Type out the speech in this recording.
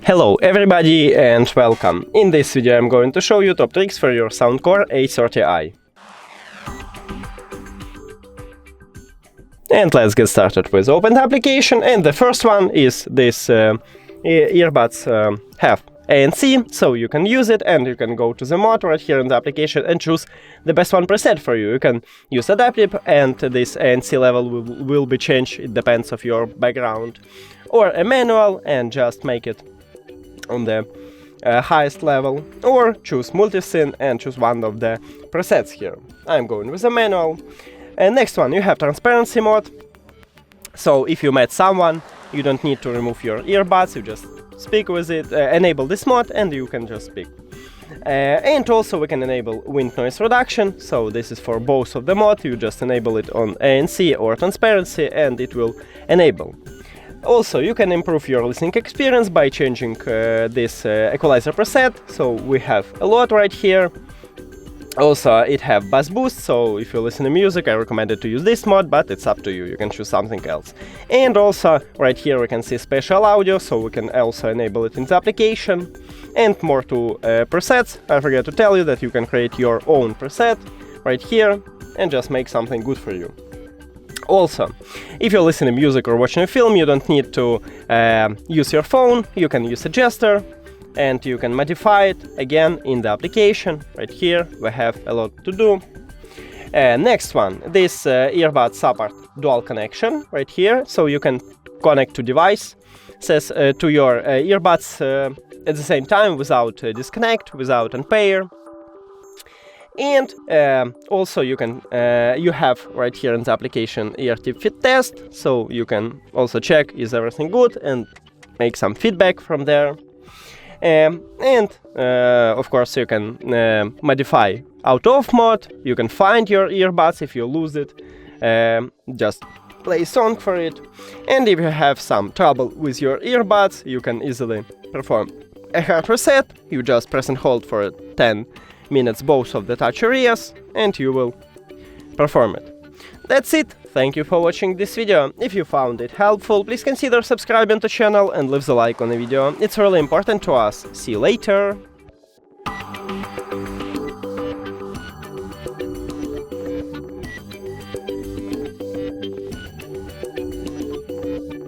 Hello everybody and welcome. In this video I'm going to show you top tricks for your Soundcore A30i. And let's get started with open the application, and the first one is this earbuds have ANC, so you can use it and you can go to the mod right here in the application and choose the best one preset for you. You can use adaptive and this ANC level will be changed, it depends of your background, or a manual and just make it on the highest level, or choose multisyn and choose one of the presets here. I'm going with the manual. And next one, you have transparency mode. So if you met someone, you don't need to remove your earbuds, you just speak with it, enable this mode and you can just speak. And also we can enable wind noise reduction, so this is for both of the mode, you just enable it on ANC or transparency and it will enable. Also, you can improve your listening experience by changing this equalizer preset, so we have a lot right here. Also, it have bass boost, so if you listen to music, I recommend it to use this mod, but it's up to you, you can choose something else. And also, right here we can see spatial audio, so we can also enable it in the application. And more to presets, I forgot to tell you that you can create your own preset right here and just make something good for you. Also, if you're listening to music or watching a film, you don't need to use your phone, you can use a gesture and you can modify it again in the application. Right here we have a lot to do. Next one, this earbuds support dual connection right here, so you can connect to devices to your earbuds at the same time without disconnect, without unpair. And also you can you have right here in the application ear tip fit test, so you can also check is everything good and make some feedback from there. Of course you can modify out-of mode, you can find your earbuds if you lose it, just play a song for it. And if you have some trouble with your earbuds, you can easily perform a hard reset, you just press and hold for 10 minutes both of the touch areas and you will perform it. That's it, thank you for watching this video. If you found it helpful, please consider subscribing to the channel and leave the like on the video, it's really important to us. See you later!